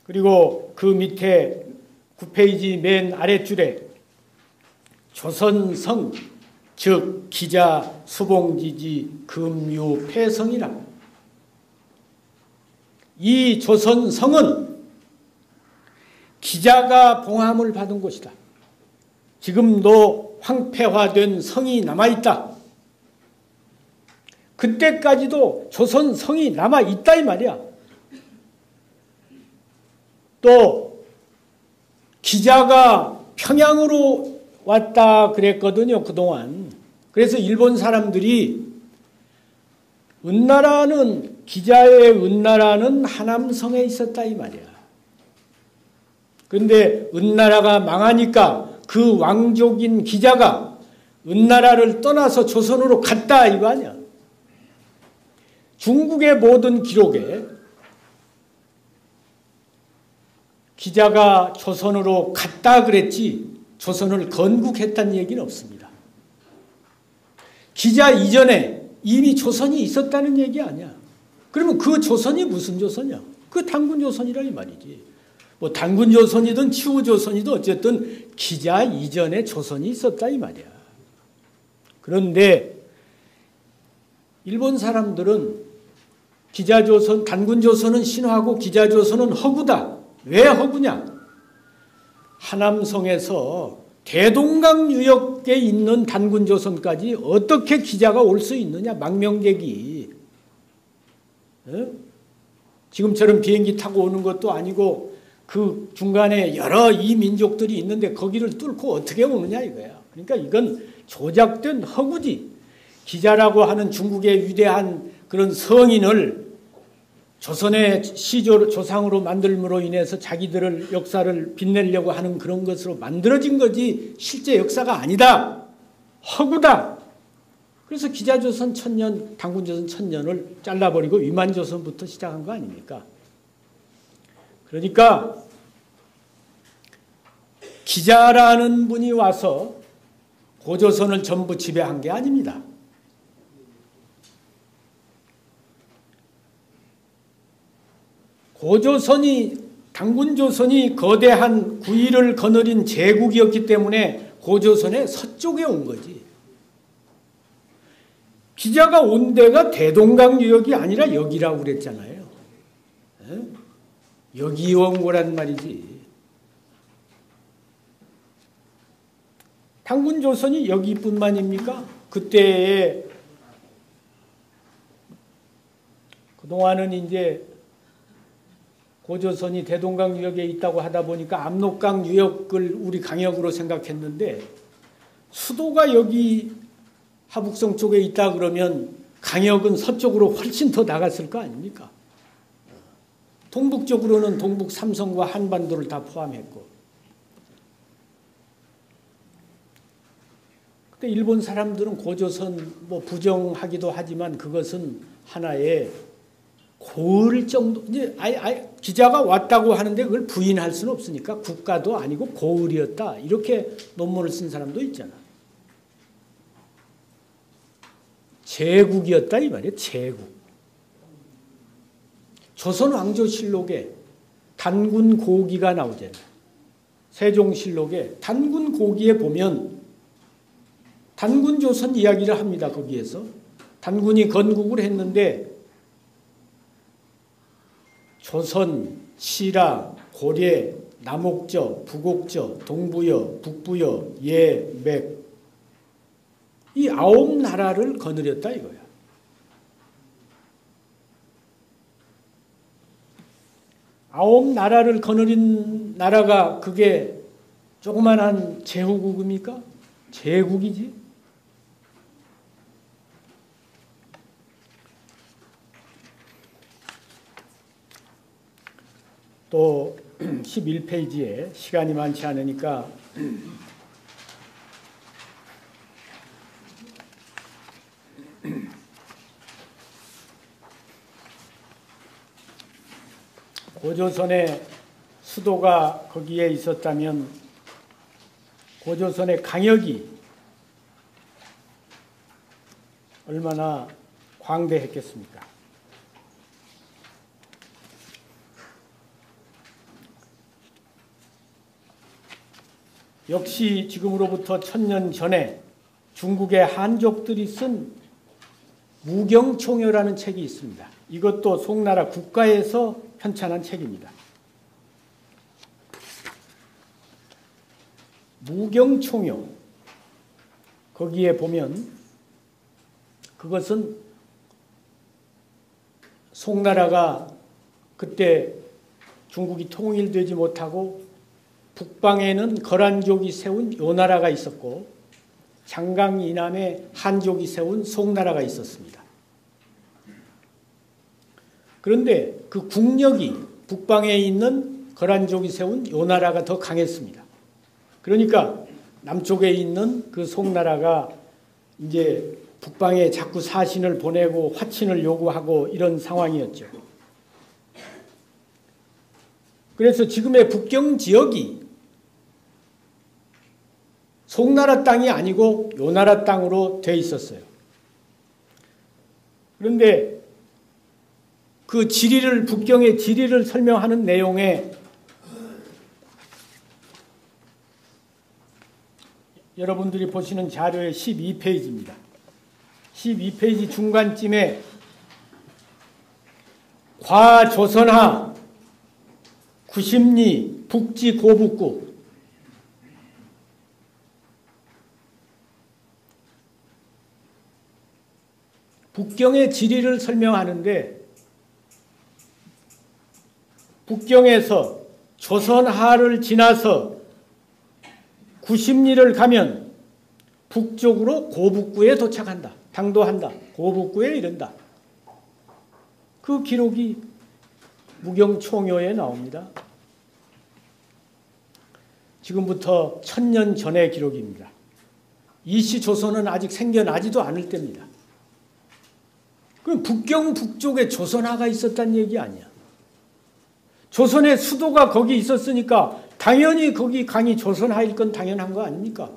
그리고 그 밑에 9페이지 맨 아랫줄에 조선성, 즉 기자, 수봉지지, 금유, 패성이라. 이 조선성은 기자가 봉함을 받은 곳이다. 지금도 황폐화된 성이 남아있다. 그때까지도 조선성이 남아있다 이 말이야. 또 기자가 평양으로 왔다 그랬거든요, 그동안. 그래서 일본 사람들이 기자의 은나라는 하남성에 있었다 이 말이야. 그런데 은나라가 망하니까 그 왕족인 기자가 은나라를 떠나서 조선으로 갔다 이거 아니야. 중국의 모든 기록에 기자가 조선으로 갔다 그랬지 조선을 건국했다는 얘기는 없습니다. 기자 이전에 이미 조선이 있었다는 얘기 아니야. 그러면 그 조선이 무슨 조선이야? 그 단군조선이라 이 말이지. 뭐 단군조선이든 치우조선이든 어쨌든 기자 이전에 조선이 있었다 이 말이야. 그런데 일본 사람들은 기자조선, 단군조선은 신화고 기자조선은 허구다. 왜 허구냐? 하남성에서 대동강 유역에 있는 단군조선까지 어떻게 기자가 올 수 있느냐? 망명객이. 지금처럼 비행기 타고 오는 것도 아니고 그 중간에 여러 이민족들이 있는데 거기를 뚫고 어떻게 오느냐 이거야. 그러니까 이건 조작된 허구지. 기자라고 하는 중국의 위대한 그런 성인을 조선의 조상으로 만들므로 인해서 자기들을 역사를 빛내려고 하는 그런 것으로 만들어진 거지 실제 역사가 아니다. 허구다. 그래서 기자조선 1000년, 단군조선 1000년을 잘라버리고 위만조선부터 시작한 거 아닙니까? 그러니까 기자라는 분이 와서 고조선을 전부 지배한 게 아닙니다. 단군조선이 거대한 구의를 거느린 제국이었기 때문에 고조선의 서쪽에 온 거지. 기자가 온 데가 대동강 유역이 아니라 여기라고 그랬잖아요. 여기 온 거란 말이지. 단군조선이 여기뿐만입니까? 그때에 그동안은 이제 고조선이 대동강 유역에 있다고 하다 보니까 압록강 유역을 우리 강역으로 생각했는데 수도가 여기 하북성 쪽에 있다 그러면 강역은 서쪽으로 훨씬 더 나갔을 거 아닙니까? 동북쪽으로는 동북 삼성과 한반도를 다 포함했고. 그때 일본 사람들은 고조선 뭐 부정하기도 하지만 그것은 하나의 고을 정도, 이제 기자가 왔다고 하는데 그걸 부인할 수는 없으니까 국가도 아니고 고을이었다. 이렇게 논문을 쓴 사람도 있잖아. 제국이었다 이 말이에요. 제국. 조선왕조실록에 단군고기가 나오잖아요. 세종실록에 단군고기에 보면 단군조선 이야기를 합니다. 거기에서. 단군이 건국을 했는데 조선, 시라, 고려, 남옥저, 북옥저, 동부여, 북부여, 예, 맥 이 9나라를 거느렸다 이거야. 아홉 나라를 거느린 나라가 그게 조그만한 제후국입니까? 제국이지. 또 11페이지에 시간이 많지 않으니까 고조선의 수도가 거기에 있었다면 고조선의 강역이 얼마나 광대했겠습니까? 역시 지금으로부터 1000년 전에 중국의 한족들이 쓴 무경총효라는 책이 있습니다. 이것도 송나라 국가에서 편찬한 책입니다. 무경총효, 거기에 보면 그것은 송나라가 그때 중국이 통일되지 못하고 북방에는 거란족이 세운 요나라가 있었고 장강 이남에 한족이 세운 송나라가 있었습니다. 그런데 그 국력이 북방에 있는 거란족이 세운 요나라가 더 강했습니다. 그러니까 남쪽에 있는 그 송나라가 이제 북방에 자꾸 사신을 보내고 화친을 요구하고 이런 상황이었죠. 그래서 지금의 북경 지역이 송나라 땅이 아니고 요나라 땅으로 돼 있었어요. 그런데 그 지리를, 북경의 지리를 설명하는 내용에 여러분들이 보시는 자료의 12페이지입니다. 12페이지 중간쯤에 과조선하 구심리 북지 고북구 북경의 지리를 설명하는데 북경에서 조선하를 지나서 구심리를 가면 북쪽으로 고북구에 도착한다. 당도한다. 고북구에 이른다. 그 기록이 무경총효에 나옵니다. 지금부터 1000년 전의 기록입니다. 이시 조선은 아직 생겨나지도 않을 때입니다. 그럼 북경 북쪽에 조선하가 있었다는 얘기 아니야. 조선의 수도가 거기 있었으니까 당연히 거기 강이 조선하일 건 당연한 거 아닙니까?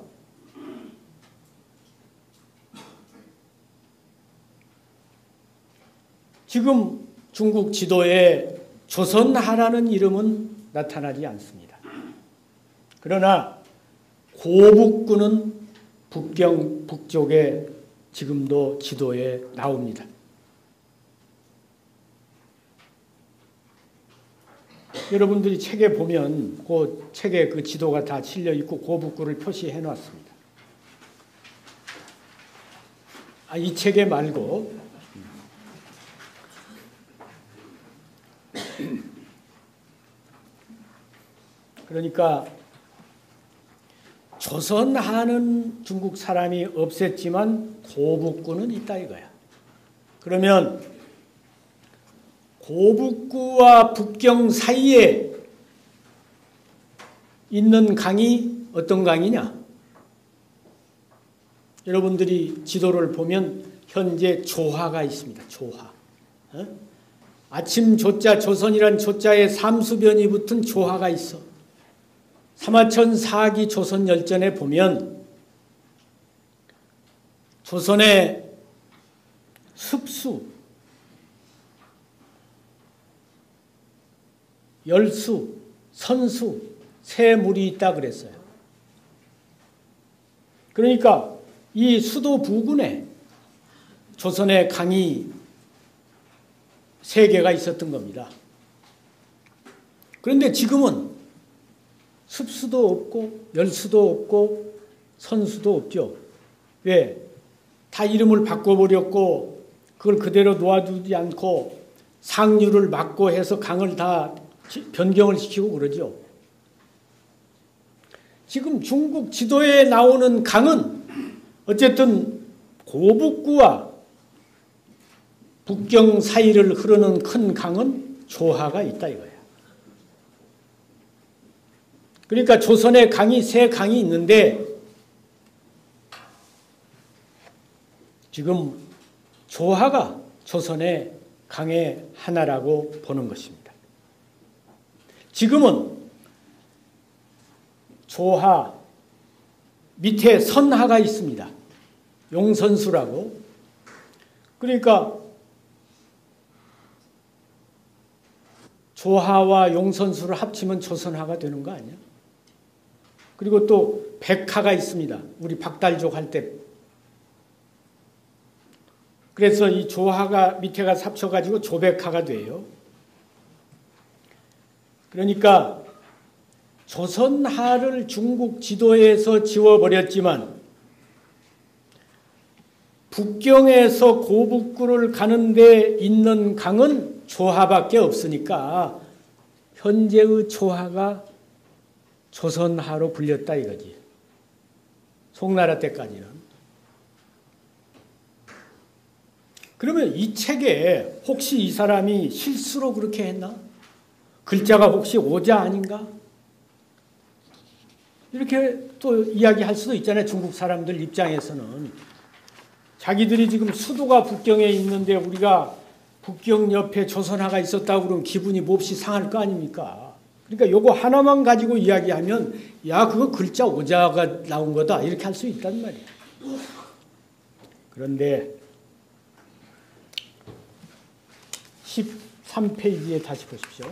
지금 중국 지도에 조선하라는 이름은 나타나지 않습니다. 그러나 고북구는 북경 북쪽에 지금도 지도에 나옵니다. 여러분들이 책에 보면 그 책에 그 지도가 다 실려 있고 고북구를 표시해 놨습니다. 이 책에 말고 그러니까 조선하는 중국 사람이 없앴지만 고북구는 있다 이거야. 그러면 고북구와 북경 사이에 있는 강이 어떤 강이냐? 여러분들이 지도를 보면 현재 조하가 있습니다. 조하. 아침 조자, 조선이란 조자에 삼수변이 붙은 조하가 있어. 사마천 4기 조선열전에 보면 조선의 습수, 열수, 선수, 세 물이 있다 그랬어요. 그러니까 이 수도 부근에 조선의 강이 3개가 있었던 겁니다. 그런데 지금은 습수도 없고 열수도 없고 선수도 없죠. 왜? 다 이름을 바꿔버렸고 그걸 그대로 놓아두지 않고 상류를 막고 해서 강을 다 변경을 시키고 그러죠. 지금 중국 지도에 나오는 강은 어쨌든 고북구와 북경 사이를 흐르는 큰 강은 조하가 있다 이거예요. 그러니까 조선의 강이 3강이 있는데 지금 조하가 조선의 강의 하나라고 보는 것입니다. 지금은 조하 밑에 선하가 있습니다. 용선수라고. 그러니까 조하와 용선수를 합치면 조선하가 되는 거 아니야? 그리고 또 백하가 있습니다. 우리 박달족 할 때. 그래서 이 조하가 밑에가 합쳐가지고 조백하가 돼요. 그러니까 조선하를 중국 지도에서 지워버렸지만 북경에서 고북구를 가는 데 있는 강은 조하밖에 없으니까 현재의 조하가 조선하로 불렸다 이거지. 송나라 때까지는. 그러면 이 책에 혹시 이 사람이 실수로 그렇게 했나? 글자가 혹시 오자 아닌가? 이렇게 또 이야기할 수도 있잖아요. 중국 사람들 입장에서는. 자기들이 지금 수도가 북경에 있는데 우리가 북경 옆에 조선하가 있었다고 그러면 기분이 몹시 상할 거 아닙니까? 그러니까 요거 하나만 가지고 이야기하면 야 그거 글자 오자가 나온 거다 이렇게 할 수 있단 말이에요. 그런데 13페이지에 다시 보십시오.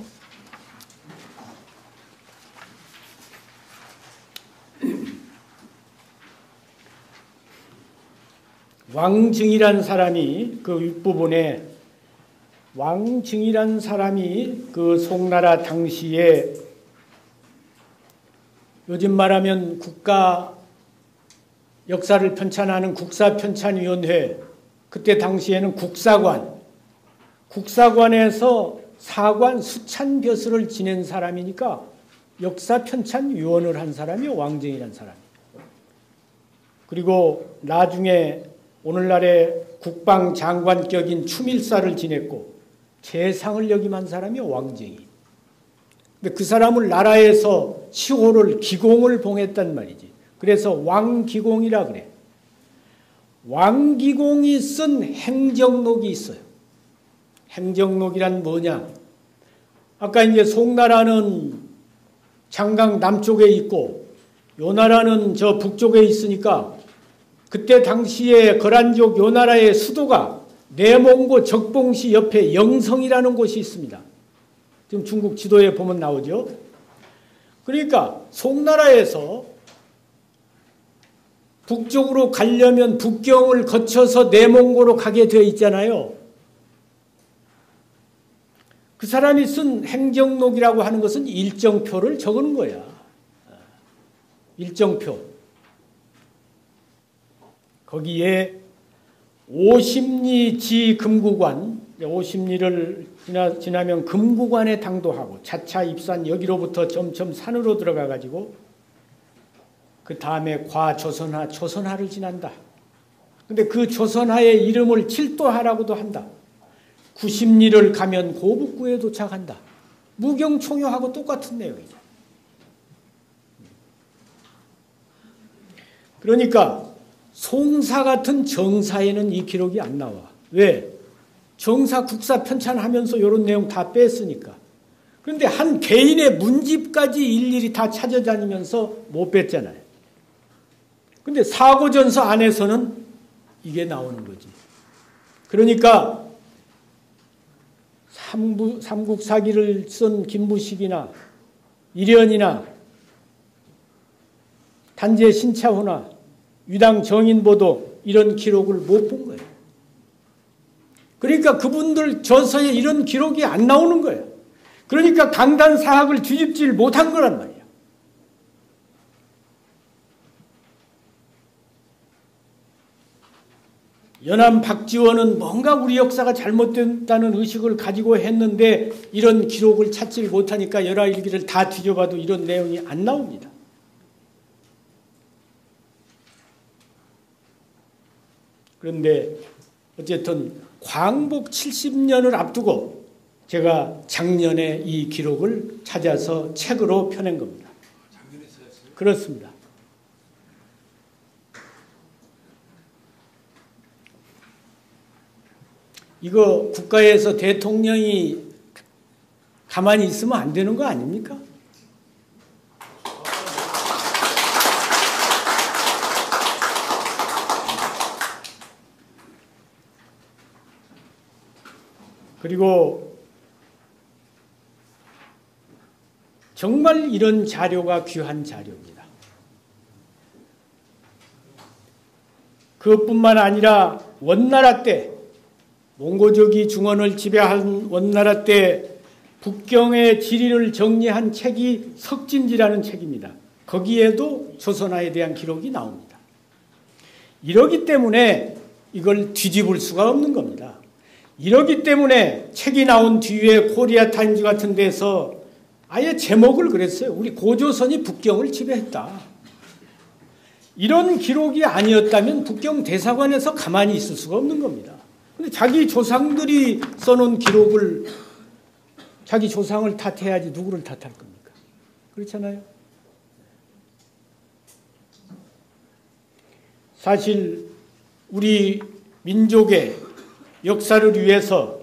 왕증이라는 사람이 그 윗부분에 왕증이라는 사람이 그 송나라 당시에 요즘 말하면 국가 역사를 편찬하는 국사편찬위원회 그때 당시에는 국사관에서 사관 수찬벼슬을 지낸 사람이니까 역사편찬위원을 한 사람이 왕증이라는 사람이에요. 그리고 나중에 오늘날의 국방장관격인 추밀사를 지냈고 재상을 역임한 사람이 왕증이. 근데 그 사람을 나라에서 시호를 기공을 봉했단 말이지. 그래서 왕기공이라 그래. 왕기공이 쓴 행정록이 있어요. 행정록이란 뭐냐? 아까 이제 송나라는 장강 남쪽에 있고 요 나라는 저 북쪽에 있으니까 그때 당시에 거란족 요 나라의 수도가 내몽고 적봉시 옆에 영성이라는 곳이 있습니다. 지금 중국 지도에 보면 나오죠. 그러니까 송나라에서 북쪽으로 가려면 북경을 거쳐서 내몽고로 가게 되어 있잖아요. 그 사람이 쓴 행정록이라고 하는 것은 일정표를 적는 거야. 일정표. 거기에 오십리 금구관, 오십리를 지나면 금구관에 당도하고 차차 입산 여기로부터 점점 산으로 들어가 가지고 그 다음에 과조선하, 조선하를 지난다. 근데 그 조선하의 이름을 칠도하라고도 한다. 90리를 가면 고북구에 도착한다. 무경총효하고 똑같은 내용이죠. 그러니까 송사 같은 정사에는 이 기록이 안 나와. 왜? 정사 국사 편찬하면서 이런 내용 다 뺐으니까. 그런데 한 개인의 문집까지 일일이 다 찾아다니면서 못 뺐잖아요. 근데 사고전서 안에서는 이게 나오는 거지. 그러니까 삼국사기를 쓴 김부식이나 이련이나 단재 신차후나 유당 정인보도 이런 기록을 못 본 거예요. 그러니까 그분들 저서에 이런 기록이 안 나오는 거예요. 그러니까 강단사학을 뒤집질 못한 거란 말이에요. 연암 박지원은 뭔가 우리 역사가 잘못됐다는 의식을 가지고 했는데 이런 기록을 찾지 못하니까 열하일기를 다 뒤져봐도 이런 내용이 안 나옵니다. 그런데 어쨌든 광복 70년을 앞두고 제가 작년에 이 기록을 찾아서 책으로 펴낸 겁니다. 작년에 쓰였어요? 그렇습니다. 이거 국가에서 대통령이 가만히 있으면 안 되는 거 아닙니까? 그리고 정말 이런 자료가 귀한 자료입니다. 그것뿐만 아니라 원나라 때 몽고족이 중원을 지배한 원나라 때 북경의 지리를 정리한 책이 석진지라는 책입니다. 거기에도 조선화에 대한 기록이 나옵니다. 이러기 때문에 이걸 뒤집을 수가 없는 겁니다. 이러기 때문에 책이 나온 뒤에 코리아 타임즈 같은 데서 아예 제목을 그랬어요. 우리 고조선이 북경을 지배했다. 이런 기록이 아니었다면 북경 대사관에서 가만히 있을 수가 없는 겁니다. 근데 자기 조상들이 써놓은 기록을 자기 조상을 탓해야지 누구를 탓할 겁니까? 그렇잖아요. 사실 우리 민족의 역사를 위해서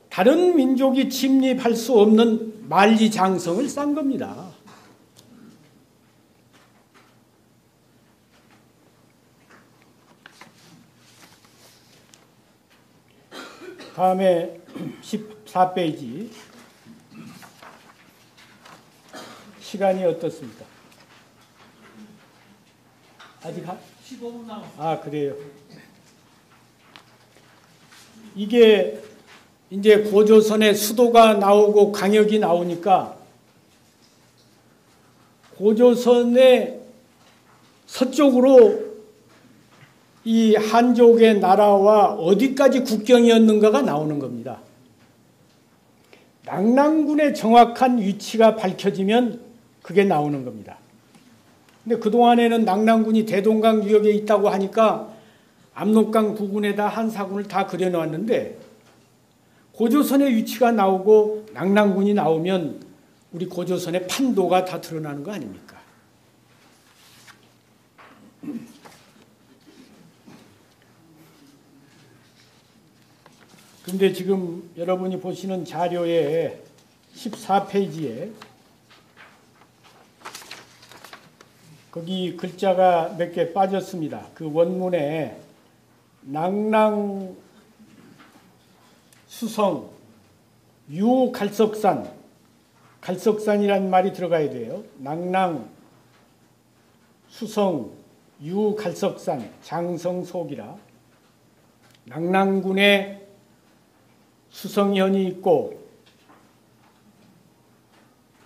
다른 민족이 침입할 수 없는 만리장성을 쌓은 겁니다. 다음에 14페이지. 시간이 어떻습니까? 아직 15분 남았어요. 아, 그래요. 이게 이제 고조선의 수도가 나오고 강역이 나오니까 고조선의 서쪽으로 이 한족의 나라와 어디까지 국경이었는가가 나오는 겁니다. 낙랑군의 정확한 위치가 밝혀지면 그게 나오는 겁니다. 근데 그동안에는 낙랑군이 대동강 유역에 있다고 하니까 압록강 부근에다 한사군을 다 그려놓았는데 고조선의 위치가 나오고 낙랑군이 나오면 우리 고조선의 판도가 다 드러나는 거 아닙니까? 그런데 지금 여러분이 보시는 자료의 14페이지에 거기 글자가 몇 개 빠졌습니다. 그 원문에 낙랑 수성 유갈석산, 갈석산이라는 말이 들어가야 돼요. 낙랑 수성 유갈석산 장성속이라. 낙랑군에 수성현이 있고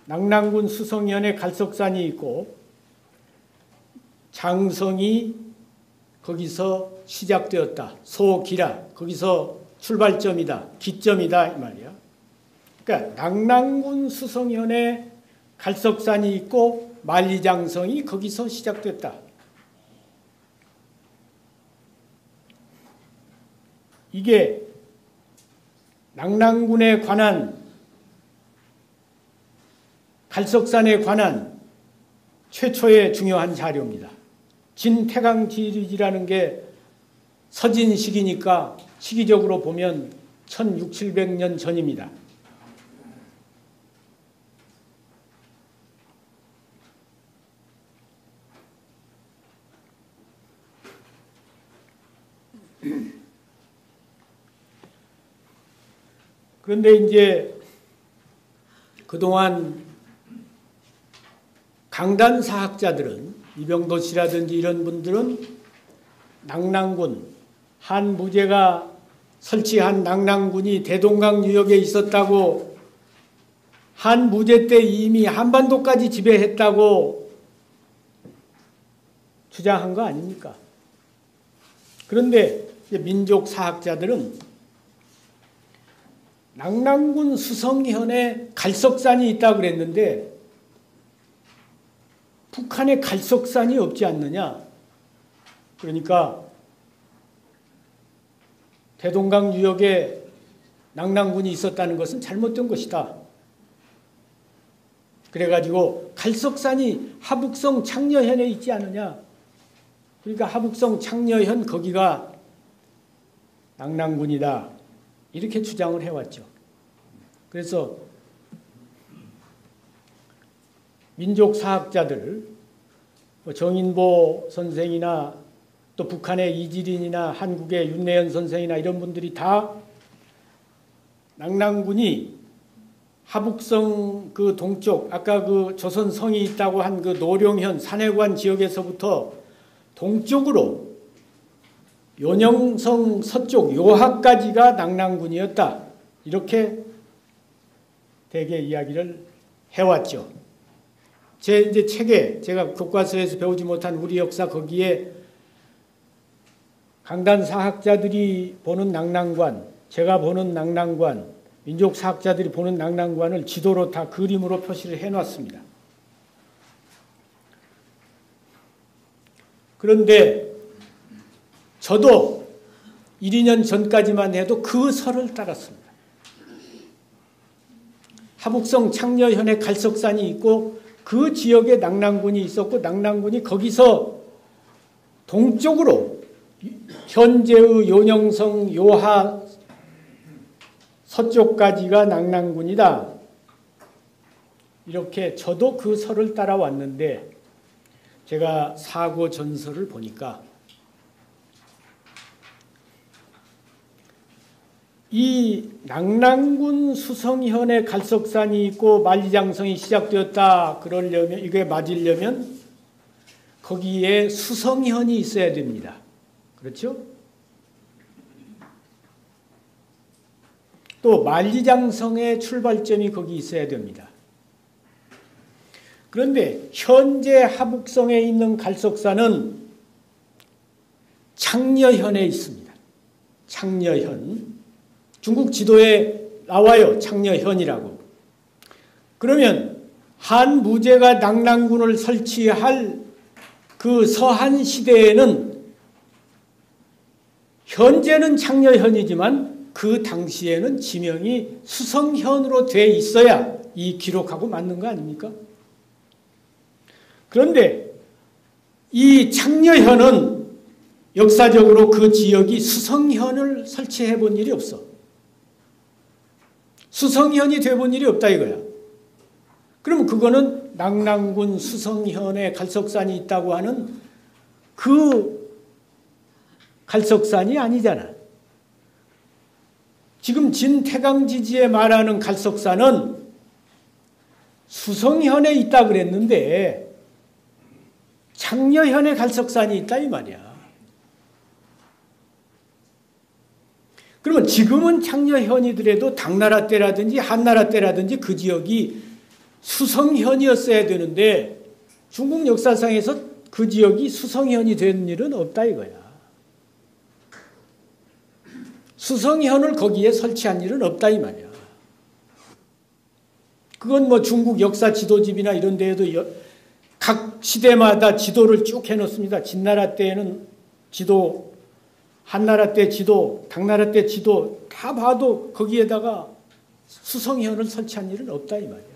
낙랑군 수성현에 갈석산이 있고 장성이 거기서 시작되었다. 소기라. 거기서 출발점이다. 기점이다. 이 말이야. 그러니까 낙랑군 수성현에 갈석산이 있고 만리장성이 거기서 시작됐다. 이게 낙랑군에 관한 갈석산에 관한 최초의 중요한 자료입니다. 진태강지리지라는 게 서진시기니까 시기적으로 보면 1600~1700년 전입니다. 그런데 이제 그동안 강단사학자들은 이병도 씨라든지 이런 분들은 낙랑군, 한무제가 설치한 낙랑군이 대동강 유역에 있었다고 한무제 때 이미 한반도까지 지배했다고 주장한 거 아닙니까? 그런데 민족사학자들은 낙랑군 수성현에 갈석산이 있다고 그랬는데 북한에 갈석산이 없지 않느냐? 그러니까 대동강 유역에 낙랑군이 있었다는 것은 잘못된 것이다. 그래가지고 갈석산이 하북성 창녀현에 있지 않느냐? 그러니까 하북성 창녀현 거기가 낙랑군이다. 이렇게 주장을 해왔죠. 그래서 민족사학자들, 정인보 선생이나 또 북한의 이지린이나 한국의 윤내연 선생이나 이런 분들이 다 낙랑군이 하북성 그 동쪽, 아까 그 조선성이 있다고 한 그 노룡현, 산해관 지역에서부터 동쪽으로 요녕성 서쪽 요하까지가 낙랑군이었다. 이렇게 대개 이야기를 해왔죠. 제 이제 책에 제가 교과서에서 배우지 못한 우리 역사 거기에 강단사학자들이 보는 낙랑관, 제가 보는 낙랑관, 민족사학자들이 보는 낙랑관을 지도로 다 그림으로 표시를 해놨습니다. 그런데 저도 1, 2년 전까지만 해도 그 설을 따랐습니다. 하북성 창녀현에 갈석산이 있고 그 지역에 낙랑군이 있었고 낙랑군이 거기서 동쪽으로 현재의 요녕성 요하 서쪽까지가 낙랑군이다. 이렇게 저도 그 설을 따라왔는데 제가 사고 전설을 보니까 이 낙랑군 수성현에 갈석산이 있고 만리장성이 시작되었다. 그러려면 이게 맞으려면 거기에 수성현이 있어야 됩니다. 그렇죠? 또 만리장성의 출발점이 거기 있어야 됩니다. 그런데 현재 하북성에 있는 갈석산은 창녀현에 있습니다. 창녀현. 중국 지도에 나와요. 창녀현이라고. 그러면 한 무제가 낙랑군을 설치할 그 서한 시대에는 현재는 창녀현이지만 그 당시에는 지명이 수성현으로 돼 있어야 이 기록하고 맞는 거 아닙니까? 그런데 이 창녀현은 역사적으로 그 지역이 수성현을 설치해 본 일이 없어. 수성현이 돼 본 일이 없다 이거야. 그럼 그거는 낙랑군 수성현에 갈석산이 있다고 하는 그 갈석산이 아니잖아. 지금 진태강지지에 말하는 갈석산은 수성현에 있다 그랬는데 창녀현에 갈석산이 있다 이 말이야. 그러면 지금은 창녀현이더라도 당나라 때라든지 한나라 때라든지 그 지역이 수성현이었어야 되는데 중국 역사상에서 그 지역이 수성현이 된 일은 없다 이거야. 수성현을 거기에 설치한 일은 없다 이 말이야. 그건 뭐 중국 역사 지도집이나 이런 데에도 각 시대마다 지도를 쭉 해놓습니다. 진나라 때에는 지도, 한나라 때 지도, 당나라 때 지도 다 봐도 거기에다가 수성현을 설치한 일은 없다 이 말이야.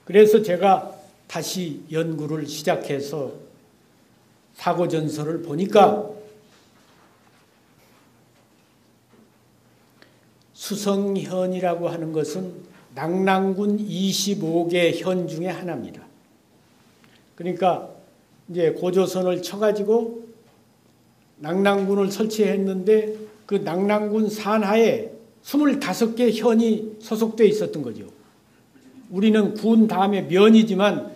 그래서 제가 다시 연구를 시작해서 사고전설을 보니까 수성현이라고 하는 것은 낙랑군 25개 현 중에 하나입니다. 그러니까 이제 고조선을 쳐가지고 낙랑군을 설치했는데 그 낙랑군 산하에 25개 현이 소속되어 있었던 거죠. 우리는 군 다음에 면이지만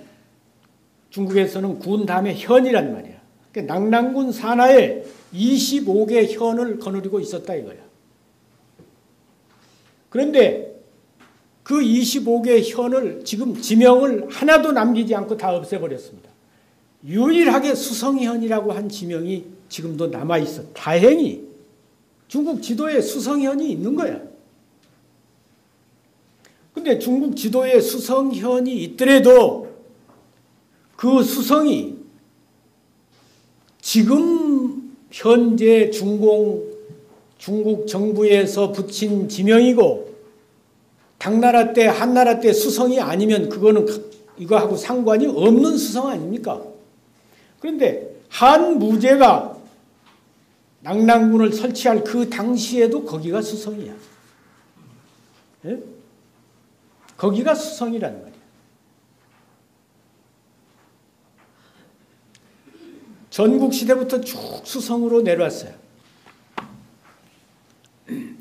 중국에서는 군 다음에 현이란 말이야. 그러니까 낙랑군 산하에 25개 현을 거느리고 있었다 이거야. 그런데 그 25개 현을 지금 지명을 하나도 남기지 않고 다 없애버렸습니다. 유일하게 수성현이라고 한 지명이 지금도 남아있어. 다행히 중국 지도에 수성현이 있는 거야. 근데 중국 지도에 수성현이 있더라도 그 수성이 지금 현재 중국 정부에서 붙인 지명이고 당나라 때 한나라 때 수성이 아니면 그거는 이거하고 상관이 없는 수성 아닙니까? 그런데 한 무제가 낙랑군을 설치할 그 당시에도 거기가 수성이야. 예? 거기가 수성이라는 말이야. 전국시대부터 쭉 수성으로 내려왔어요.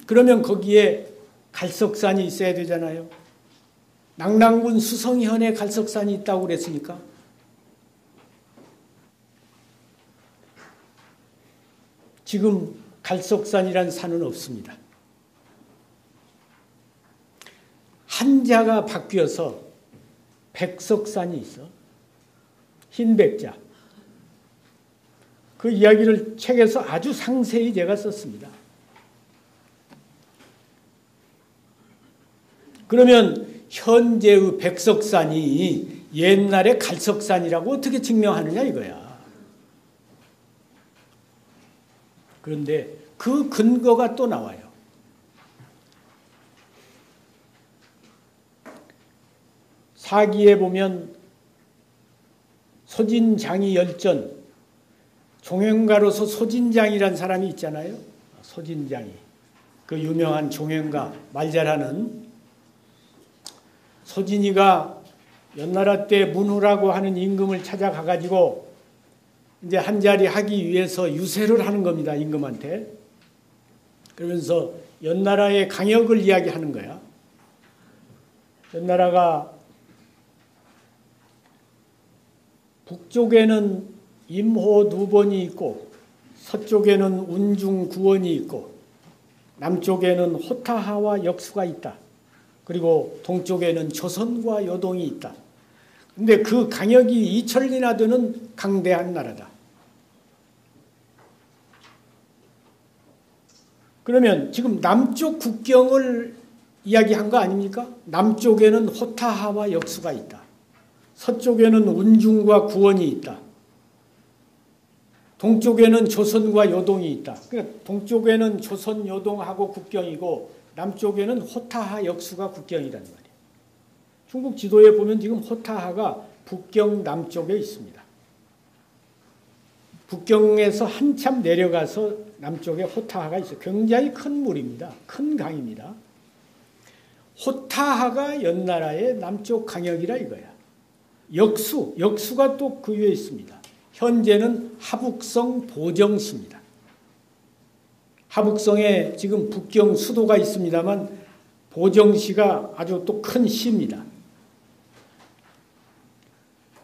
그러면 거기에 갈석산이 있어야 되잖아요. 낙랑군 수성현에 갈석산이 있다고 그랬으니까. 지금 갈석산이란 산은 없습니다. 한자가 바뀌어서 백석산이 있어. 흰백자. 그 이야기를 책에서 아주 상세히 제가 썼습니다. 그러면 현재의 백석산이 옛날의 갈석산이라고 어떻게 증명하느냐 이거야. 그런데 그 근거가 또 나와요. 사기에 보면 소진장이 열전, 종행가로서 소진장이란 사람이 있잖아요. 소진장이. 그 유명한 종행가, 말 잘하는 소진이가 연나라 때 문후라고 하는 임금을 찾아가가지고 이제 한 자리 하기 위해서 유세를 하는 겁니다. 임금한테. 그러면서 연나라의 강역을 이야기하는 거야. 연나라가 북쪽에는 임호 2번이 있고 서쪽에는 운중 9원이 있고 남쪽에는 호타하와 역수가 있다. 그리고 동쪽에는 조선과 요동이 있다. 근데 그 강역이 2천리나 되는 강대한 나라다. 그러면 지금 남쪽 국경을 이야기한 거 아닙니까? 남쪽에는 호타하와 역수가 있다. 서쪽에는 운중과 구원이 있다. 동쪽에는 조선과 요동이 있다. 그러니까 동쪽에는 조선, 요동하고 국경이고 남쪽에는 호타하, 역수가 국경이라는 말이에요. 중국 지도에 보면 지금 호타하가 북경 남쪽에 있습니다. 북경에서 한참 내려가서 남쪽에 호타하가 있어요. 굉장히 큰 물입니다. 큰 강입니다. 호타하가 연나라의 남쪽 강역이라 이거야. 역수가 또 그 위에 있습니다. 현재는 하북성 보정시입니다. 하북성에 지금 북경 수도가 있습니다만 보정시가 아주 또 큰 시입니다.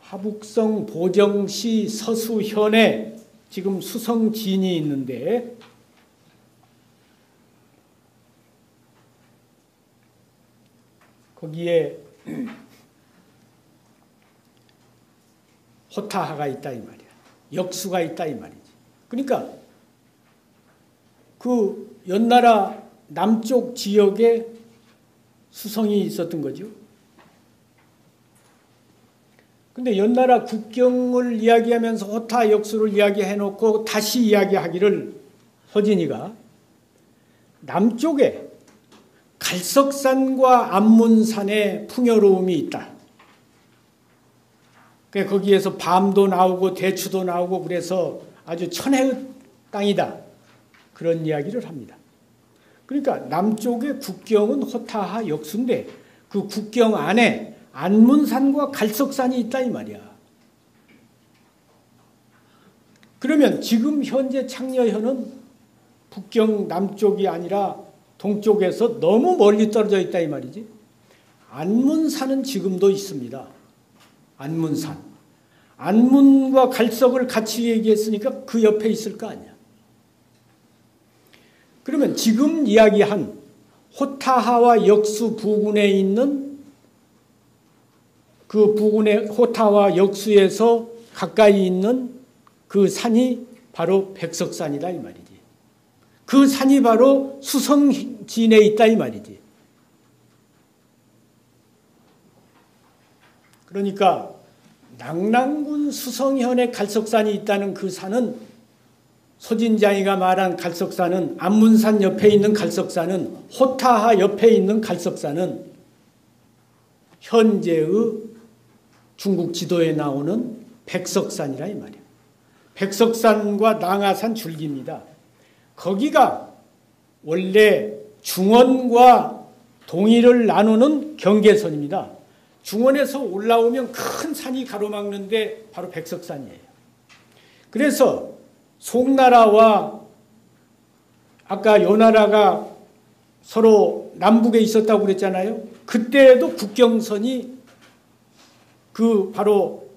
하북성 보정시 서수현에 지금 수성진이 있는데 거기에 호타하가 있다 이 말이야. 역수가 있다 이 말이지. 그러니까 그 연나라 남쪽 지역에 수성이 있었던 거죠. 근데 연나라 국경을 이야기하면서 호타 역수를 이야기해놓고 다시 이야기하기를 서진이가 남쪽에 갈석산과 안문산에 풍요로움이 있다. 거기에서 밤도 나오고 대추도 나오고 그래서 아주 천혜의 땅이다. 그런 이야기를 합니다. 그러니까 남쪽의 국경은 호타하 역수인데 그 국경 안에 안문산과 갈석산이 있다 이 말이야. 그러면 지금 현재 창녀현은 북경 남쪽이 아니라 동쪽에서 너무 멀리 떨어져 있다 이 말이지. 안문산은 지금도 있습니다. 안문산. 안문과 갈석을 같이 얘기했으니까 그 옆에 있을 거 아니야. 그러면 지금 이야기한 호타하와 역수 부근에 있는 그 부근의 호타와 역수에서 가까이 있는 그 산이 바로 백석산이다 이 말이지. 그 산이 바로 수성진에 있다 이 말이지. 그러니까 낙랑군 수성현에 갈석산이 있다는 그 산은 소진장이가 말한 갈석산은 안문산 옆에 있는 갈석산은 호타하 옆에 있는 갈석산은 현재의 중국 지도에 나오는 백석산이라 이 말이에요. 백석산과 낭하산 줄기입니다. 거기가 원래 중원과 동이를 나누는 경계선입니다. 중원에서 올라오면 큰 산이 가로막는데 바로 백석산이에요. 그래서 송나라와 아까 요나라가 서로 남북에 있었다고 그랬잖아요. 그때도 국경선이 그 바로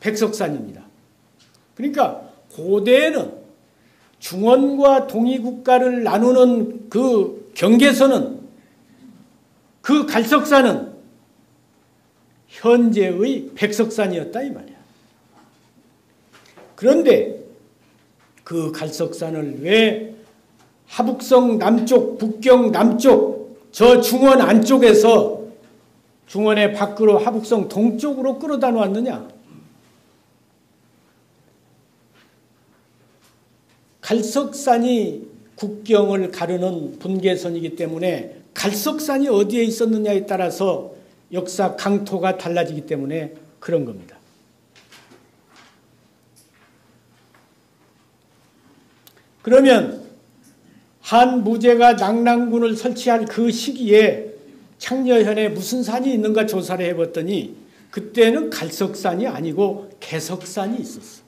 백석산입니다. 그러니까 고대에는 중원과 동이국가를 나누는 그 경계선은, 그 갈석산은 현재의 백석산이었다 이 말이야. 그런데 그 갈석산을 왜 하북성 남쪽, 북경 남쪽, 저 중원 안쪽에서 중원의 밖으로 하북성 동쪽으로 끌어다 놓았느냐? 갈석산이 국경을 가르는 분계선이기 때문에 갈석산이 어디에 있었느냐에 따라서 역사 강토가 달라지기 때문에 그런 겁니다. 그러면 한 무제가 낙랑군을 설치할 그 시기에 창녀현에 무슨 산이 있는가 조사를 해봤더니 그때는 갈석산이 아니고 개석산이 있었어.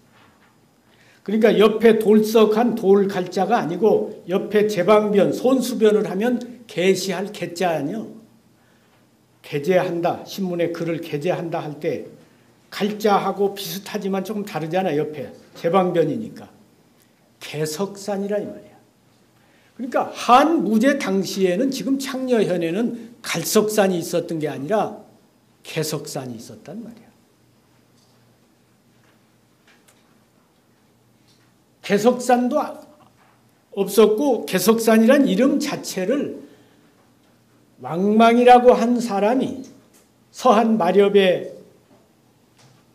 그러니까 옆에 돌석한 돌갈자가 아니고 옆에 제방변, 손수변을 하면 게시할 게자 아니요. 게재한다, 신문에 글을 게재한다 할 때 갈자하고 비슷하지만 조금 다르잖아. 옆에 제방변이니까. 개석산이라 이 말이야. 그러니까 한무제 당시에는 지금 창녀현에는 갈석산이 있었던 게 아니라 개석산이 있었단 말이야. 개석산도 없었고 개석산이란 이름 자체를 왕망이라고 한 사람이 서한 마렵에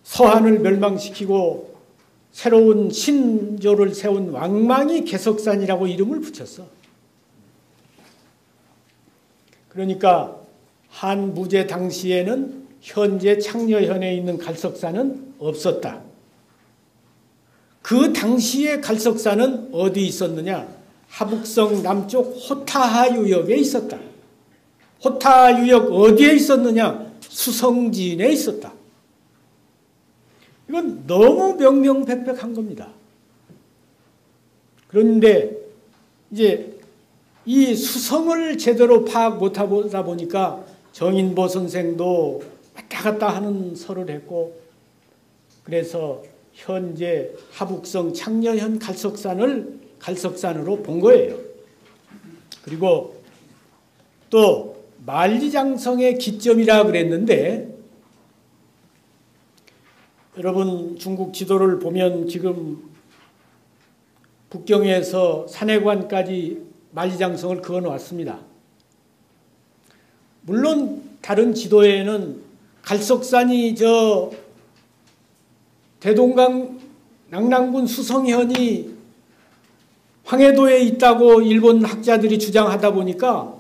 서한을 멸망시키고 새로운 신조를 세운 왕망이 개석산이라고 이름을 붙였어. 그러니까 한무제 당시에는 현재 창녀현에 있는 갈석산은 없었다. 그 당시의 갈석산은 어디 있었느냐? 하북성 남쪽 호타하 유역에 있었다. 호타하 유역 어디에 있었느냐? 수성진에 있었다. 이건 너무 명명백백한 겁니다. 그런데 이제 이 수성을 제대로 파악 못하다 보니까 정인보 선생도 왔다 갔다 하는 설을 했고, 그래서 현재 하북성 창녀현 갈석산을 갈석산으로 본 거예요. 그리고 또 만리장성의 기점이라 그랬는데, 여러분 중국 지도를 보면 지금 북경에서 산해관까지 만리장성을 그어놓았습니다. 물론 다른 지도에는 갈석산이 저 대동강 낙랑군 수성현이 황해도에 있다고 일본 학자들이 주장하다 보니까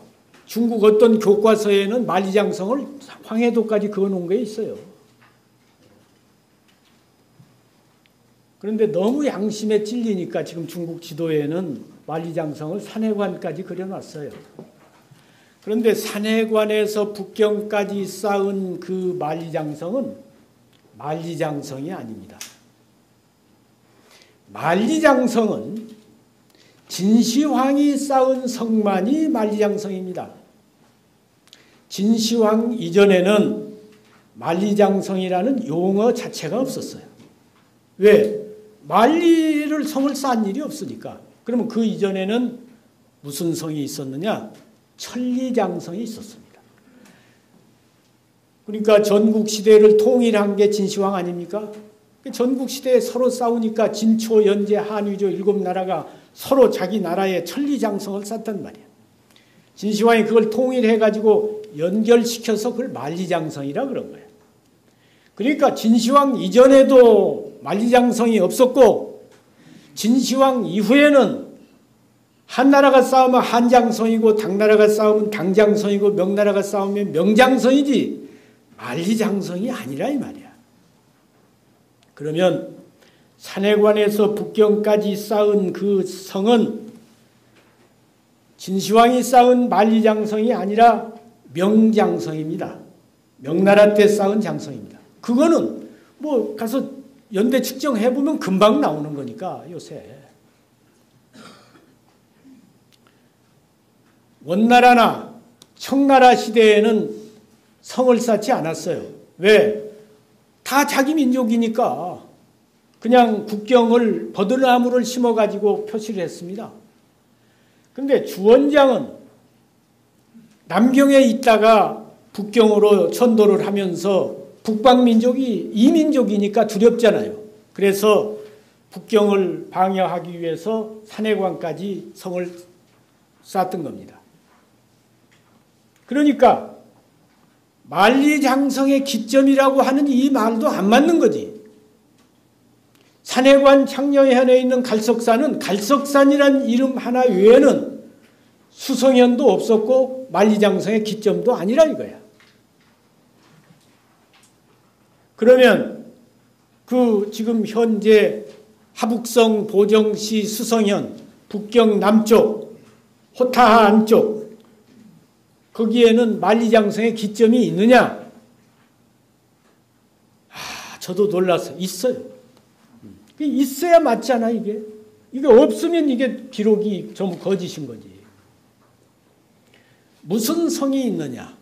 중국 어떤 교과서에는 만리장성을 황해도까지 그어놓은 게 있어요. 그런데 너무 양심에 찔리니까 지금 중국 지도에는 만리장성을 산해관까지 그려놨어요. 그런데 산해관에서 북경까지 쌓은 그 만리장성은 만리장성이 아닙니다. 만리장성은 진시황이 쌓은 성만이 만리장성입니다. 진시황 이전에는 만리장성이라는 용어 자체가 없었어요. 왜? 만리를 성을 쌓은 일이 없으니까. 그러면 그 이전에는 무슨 성이 있었느냐? 천리장성이 있었습니다. 그러니까 전국시대를 통일한 게 진시황 아닙니까? 전국시대에 서로 싸우니까 진초, 연제, 한위조 7나라가 서로 자기 나라에 천리장성을 쌓단 말이야. 진시황이 그걸 통일해가지고 연결시켜서 그걸 만리장성이라 그런 거예요. 그러니까 진시황 이전에도 만리장성이 없었고, 진시황 이후에는 한나라가 싸우면 한장성이고, 당나라가 싸우면 당장성이고, 명나라가 싸우면 명장성이지 만리장성이 아니라 이 말이야. 그러면 산해관에서 북경까지 쌓은 그 성은 진시황이 쌓은 만리장성이 아니라 명장성입니다. 명나라 때 쌓은 장성입니다. 그거는 뭐 가서 연대 측정해보면 금방 나오는 거니까 요새. 원나라나 청나라 시대에는 성을 쌓지 않았어요. 왜? 다 자기 민족이니까 그냥 국경을 버드나무를 심어가지고 표시를 했습니다. 그런데 주원장은 남경에 있다가 북경으로 천도를 하면서 북방민족이 이민족이니까 두렵잖아요. 그래서 북경을 방어하기 위해서 산해관까지 성을 쌓았던 겁니다. 그러니까 만리장성의 기점이라고 하는 이 말도 안 맞는 거지. 산해관 창녀현에 있는 갈석산은 갈석산이란 이름 하나 외에는 수성현도 없었고 만리장성의 기점도 아니라 이거야. 그러면 그 지금 현재 하북성, 보정시, 수성현, 북경 남쪽, 호타하 안쪽 거기에는 만리장성의 기점이 있느냐? 저도 놀랐어요. 있어요. 있어야 맞잖아 이게. 이게 없으면 이게 기록이 전부 거짓인 거지. 무슨 성이 있느냐?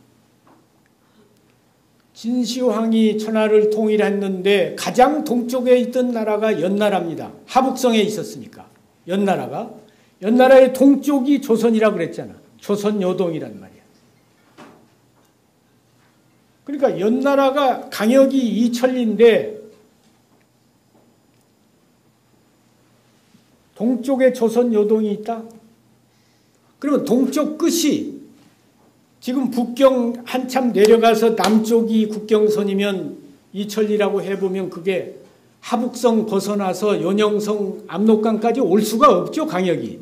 진시황이 천하를 통일했는데 가장 동쪽에 있던 나라가 연나라입니다. 하북성에 있었으니까. 연나라의 동쪽이 조선이라고 그랬잖아. 조선요동이란 말이야. 그러니까 연나라가 강역이 이천리인데 동쪽에 조선요동이 있다? 그러면 동쪽 끝이 지금 북경 한참 내려가서 남쪽이 국경선이면 이천리라고 해보면 그게 하북성 벗어나서 연영성 압록강까지 올 수가 없죠, 강역이.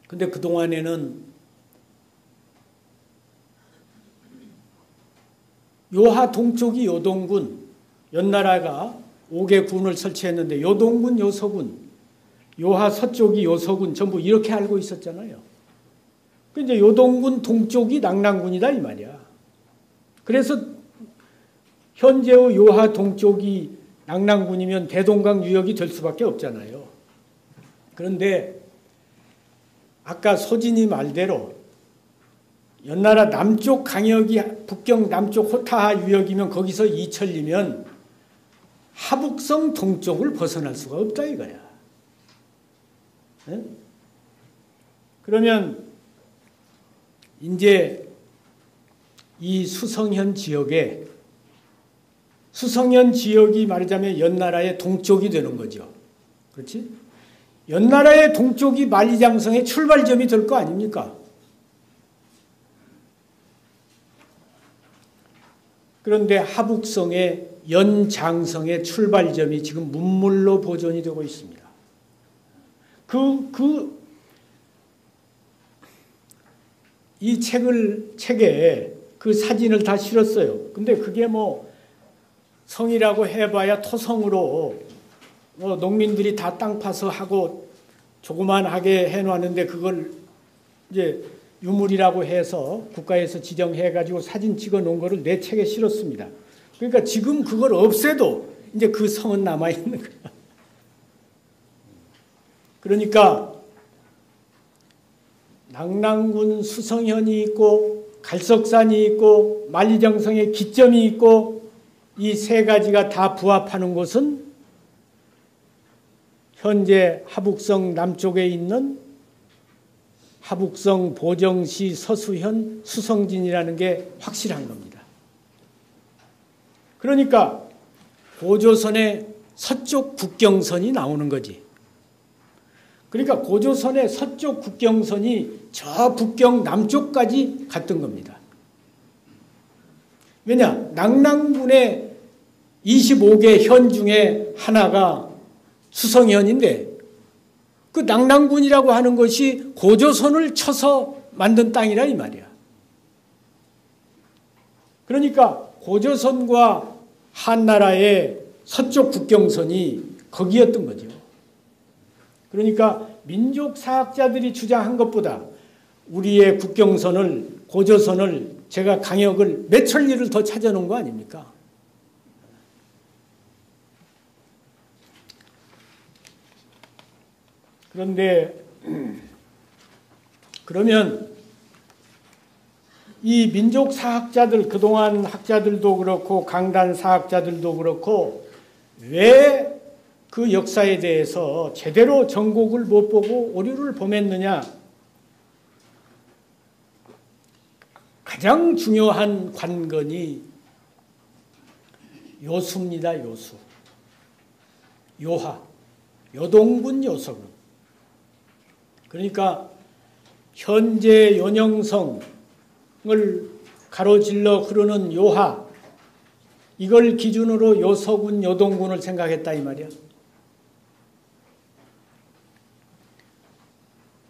근데 그동안에는 요하 동쪽이 요동군, 연나라가 5개 군을 설치했는데 요동군, 요서군, 요하 서쪽이 요서군 전부 이렇게 알고 있었잖아요. 이제 요동군 동쪽이 낙랑군이다 이 말이야. 그래서 현재의 요하 동쪽이 낙랑군이면 대동강 유역이 될 수밖에 없잖아요. 그런데 아까 소진이 말대로 연나라 남쪽 강역이 북경 남쪽 호타하 유역이면 거기서 이천리면 하북성 동쪽을 벗어날 수가 없다 이거야. 네? 그러면 이제 이 수성현 지역이 말하자면 연나라의 동쪽이 되는 거죠. 그렇지? 연나라의 동쪽이 만리장성의 출발점이 될 거 아닙니까? 그런데 하북성의 연장성의 출발점이 지금 문물로 보존이 되고 있습니다. 이 책에 그 사진을 다 실었어요. 근데 그게 뭐 성이라고 해봐야 토성으로 농민들이 다 땅 파서 하고 조그만하게 해놨는데 그걸 이제 유물이라고 해서 국가에서 지정해가지고 사진 찍어 놓은 거를 내 책에 실었습니다. 그러니까 지금 그걸 없애도 이제 그 성은 남아있는 거야. 그러니까 낙랑군 수성현이 있고 갈석산이 있고 만리장성의 기점이 있고 이 세 가지가 다 부합하는 곳은 현재 하북성 남쪽에 있는 하북성, 보정시, 서수현, 수성진이라는 게 확실한 겁니다. 그러니까 고조선의 서쪽 국경선이 나오는 거지. 그러니까 고조선의 서쪽 국경선이 저 북경 남쪽까지 갔던 겁니다. 왜냐? 낙랑군의 25개 현 중에 하나가 수성현인데 그 낙랑군이라고 하는 것이 고조선을 쳐서 만든 땅이라 이 말이야. 그러니까 고조선과 한나라의 서쪽 국경선이 거기였던 거죠. 그러니까 민족사학자들이 주장한 것보다 우리의 국경선을 고조선을 제가 강역을 몇 천리를 더 찾아놓은 거 아닙니까? 그런데 그러면 이 민족 사학자들, 그동안 학자들도 그렇고 강단 사학자들도 그렇고 왜 그 역사에 대해서 제대로 전곡을 못 보고 오류를 범했느냐? 가장 중요한 관건이 요수입니다. 요수. 요하. 요동군 요서군. 그러니까 현재 연영성을 가로질러 흐르는 요하, 이걸 기준으로 요서군, 요동군을 생각했다 이 말이야.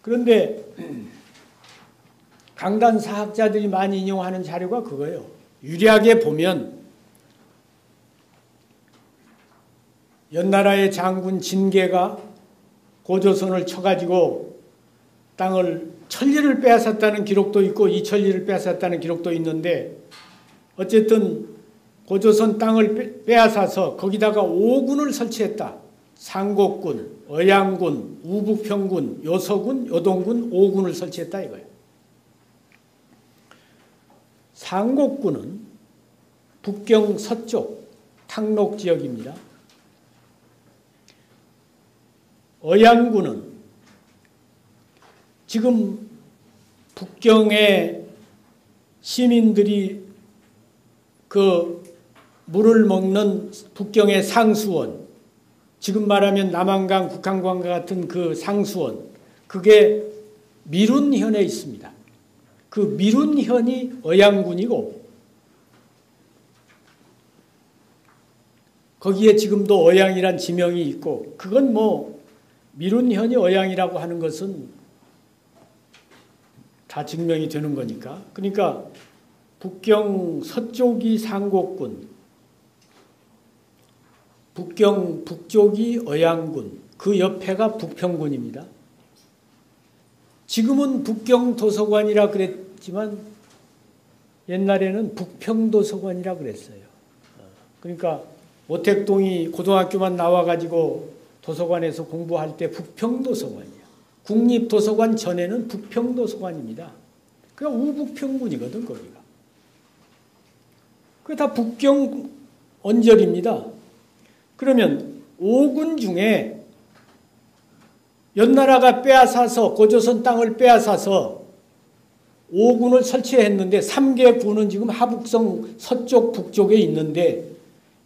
그런데 강단 사학자들이 많이 인용하는 자료가 그거예요. 유리하게 보면 연나라의 장군 진계가 고조선을 쳐가지고 땅을 천리를 빼앗았다는 기록도 있고 이천리를 빼앗았다는 기록도 있는데 어쨌든 고조선 땅을 빼앗아서 거기다가 5군을 설치했다. 상곡군, 어양군, 우북평군, 요서군, 요동군 5군을 설치했다 이거예요. 상곡군은 북경 서쪽 탕록 지역입니다. 어양군은 지금 북경의 시민들이 그 물을 먹는 북경의 상수원, 지금 말하면 남한강, 북한강과 같은 그 상수원, 그게 미룬현에 있습니다. 그 미룬현이 어양군이고 거기에 지금도 어양이란 지명이 있고 그건 뭐 미룬현이 어양이라고 하는 것은 다 증명이 되는 거니까. 그러니까 북경 서쪽이 상곡군, 북경 북쪽이 어양군, 그 옆에가 북평군입니다. 지금은 북경도서관이라 그랬지만 옛날에는 북평도서관이라 그랬어요. 그러니까 오택동이 고등학교만 나와가지고 도서관에서 공부할 때 북평도서관이야. 국립도서관 전에는 북평도서관입니다. 그러니까 우북평군이거든 거기가. 그게 다 북경 언저리입니다. 그러면 5군 중에 연나라가 빼앗아서 고조선 땅을 빼앗아서 5군을 설치했는데 3개 군은 지금 하북성 서쪽 북쪽에 있는데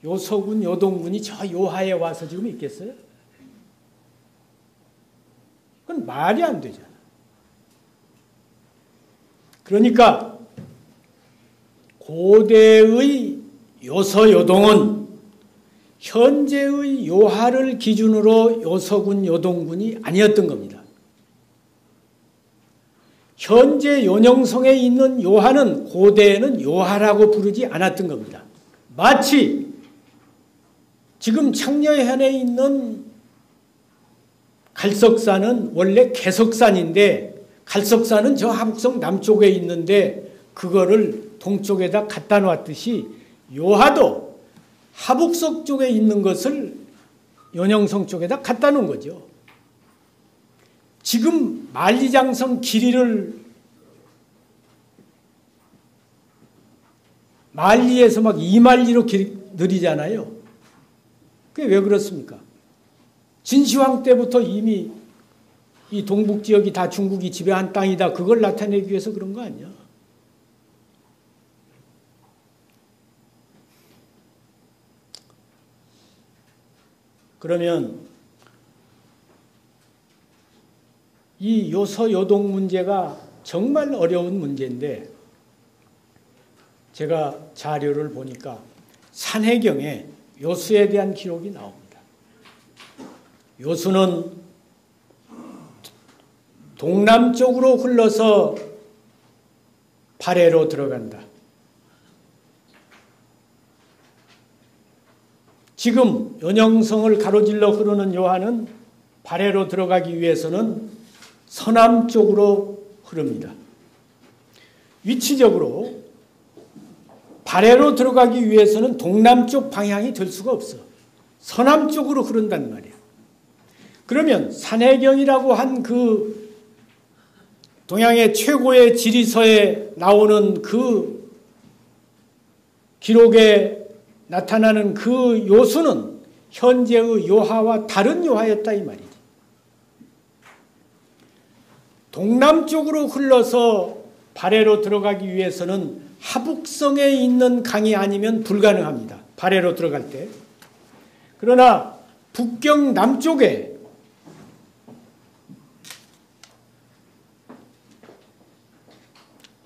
요서군, 요동군이 저 요하에 와서 지금 있겠어요? 그건 말이 안 되잖아. 그러니까 고대의 요서, 요동은 현재의 요하를 기준으로 요서군, 요동군이 아니었던 겁니다. 현재 연영성에 있는 요하는 고대에는 요하라고 부르지 않았던 겁니다. 마치 지금 창녀현에 있는 갈석산은 원래 개석산인데 갈석산은 저 하북성 남쪽에 있는데 그거를 동쪽에다 갖다 놨듯이 요하도 하북석 쪽에 있는 것을 연영성 쪽에다 갖다 놓은 거죠. 지금 만리장성 길이를 만리에서 막 2만리로 늘리잖아요. 그게 왜 그렇습니까? 진시황 때부터 이미 이 동북 지역이 다 중국이 지배한 땅이다. 그걸 나타내기 위해서 그런 거 아니야? 그러면 이 요서 요동 문제가 정말 어려운 문제인데 제가 자료를 보니까 산해경에 요수에 대한 기록이 나옵니다. 요수는 동남쪽으로 흘러서 발해로 들어간다. 지금 연영성을 가로질러 흐르는 요하는 발해로 들어가기 위해서는 서남쪽으로 흐릅니다. 위치적으로 발해로 들어가기 위해서는 동남쪽 방향이 될 수가 없어. 서남쪽으로 흐른단 말이야. 그러면 산해경이라고 한 그 동양의 최고의 지리서에 나오는 그 기록에 나타나는 그 요수는 현재의 요하와 다른 요하였다 이 말이지. 동남쪽으로 흘러서 발해로 들어가기 위해서는 하북성에 있는 강이 아니면 불가능합니다. 발해로 들어갈 때. 그러나 북경 남쪽에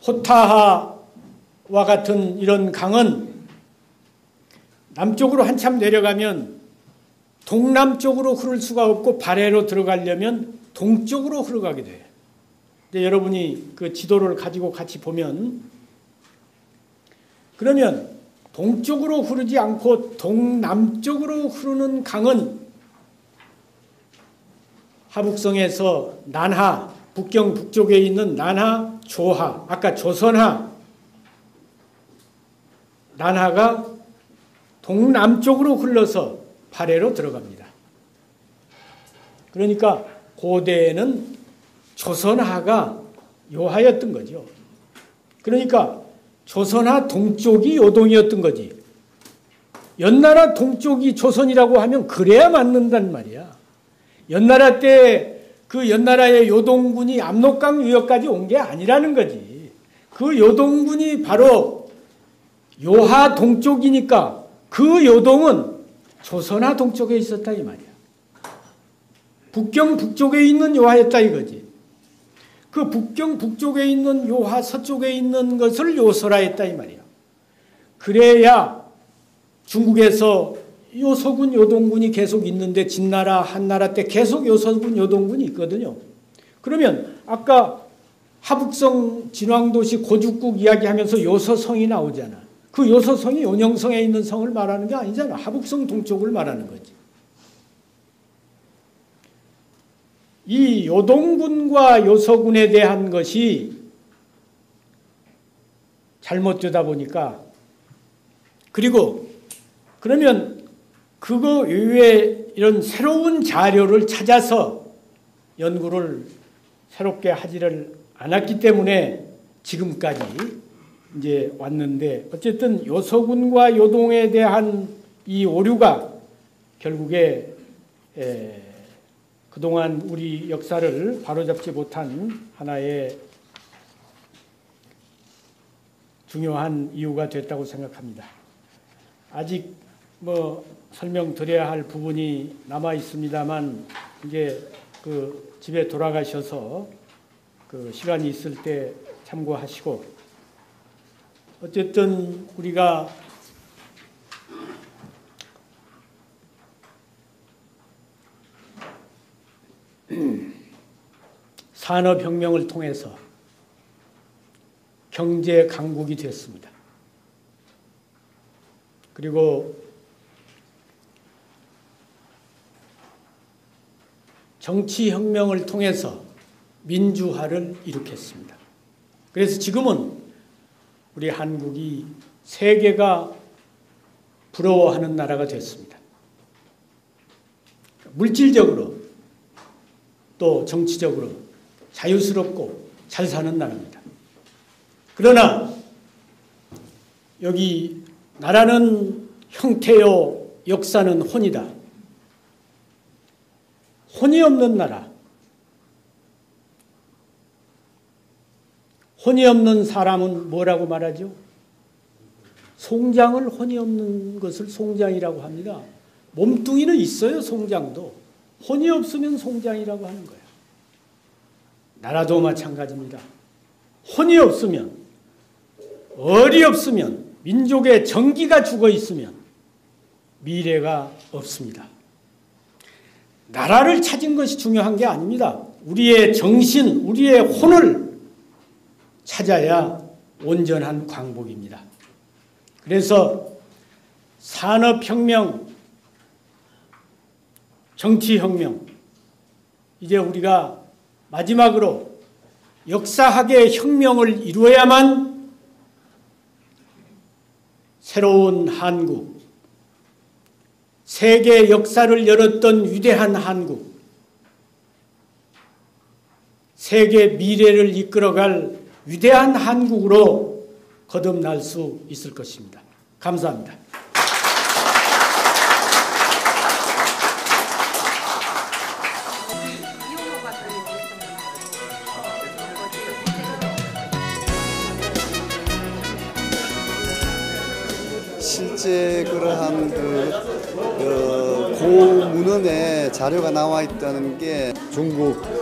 호타하와 같은 이런 강은 남쪽으로 한참 내려가면 동남쪽으로 흐를 수가 없고 발해로 들어가려면 동쪽으로 흘러가게 돼요. 근데 여러분이 그 지도를 가지고 같이 보면 그러면 동쪽으로 흐르지 않고 동남쪽으로 흐르는 강은 하북성에서 난하, 북경 북쪽에 있는 난하, 조하, 아까 조선하, 난하가 동남쪽으로 흘러서 발해로 들어갑니다. 그러니까 고대에는 조선하가 요하였던 거죠. 그러니까 조선하 동쪽이 요동이었던 거지. 연나라 동쪽이 조선이라고 하면 그래야 맞는단 말이야. 연나라 때 그 연나라의 요동군이 압록강 유역까지 온 게 아니라는 거지. 그 요동군이 바로 요하 동쪽이니까 그 요동은 조선하 동쪽에 있었다 이 말이야. 북경 북쪽에 있는 요하였다 이거지. 그 북경 북쪽에 있는 요하 서쪽에 있는 것을 요서라 했다 이 말이야. 그래야 중국에서 요서군 요동군이 계속 있는데 진나라 한나라 때 계속 요서군 요동군이 있거든요. 그러면 아까 하북성 진왕도시 고죽국 이야기하면서 요서성이 나오잖아. 그 요서성이 용영성에 있는 성을 말하는 게 아니잖아. 하북성 동쪽을 말하는 거지. 이 요동군과 요서군에 대한 것이 잘못되다 보니까 그리고 그러면 그거 외에 이런 새로운 자료를 찾아서 연구를 새롭게 하지를 않았기 때문에 지금까지 이제 왔는데 어쨌든 요서군과 요동에 대한 이 오류가 결국에 그동안 우리 역사를 바로잡지 못한 하나의 중요한 이유가 됐다고 생각합니다. 아직 설명드려야 할 부분이 남아 있습니다만 이제 그 집에 돌아가셔서 그 시간이 있을 때 참고하시고 어쨌든 우리가 산업혁명을 통해서 경제 강국이 됐습니다. 그리고 정치혁명을 통해서 민주화를 일으켰습니다. 그래서 지금은 우리 한국이 세계가 부러워하는 나라가 됐습니다. 물질적으로 또 정치적으로 자유스럽고 잘 사는 나라입니다. 그러나 여기 나라는 형태요, 역사는 혼이다. 혼이 없는 나라. 혼이 없는 사람은 뭐라고 말하죠? 송장을 혼이 없는 것을 송장이라고 합니다. 몸뚱이는 있어요, 송장도. 혼이 없으면 송장이라고 하는 거예요. 나라도 마찬가지입니다. 혼이 없으면, 얼이 없으면, 민족의 정기가 죽어 있으면 미래가 없습니다. 나라를 찾은 것이 중요한 게 아닙니다. 우리의 정신, 우리의 혼을 찾아야 온전한 광복입니다. 그래서 산업혁명, 정치혁명, 이제 우리가 마지막으로 역사학의 혁명을 이루어야만 새로운 한국, 세계 역사를 열었던 위대한 한국, 세계 미래를 이끌어갈 위대한 한국으로 거듭날 수 있을 것입니다. 감사합니다. 실제 그러한 고문헌의 자료가 나와 있다는 게 중국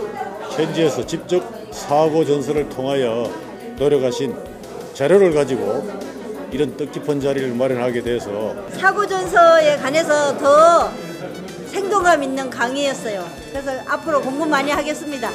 현지에서 직접 사고 전설을 통하여 노력하신 자료를 가지고 이런 뜻깊은 자리를 마련하게 돼서 사고 전서에 관해서 더 생동감 있는 강의였어요. 그래서 앞으로 공부 많이 하겠습니다.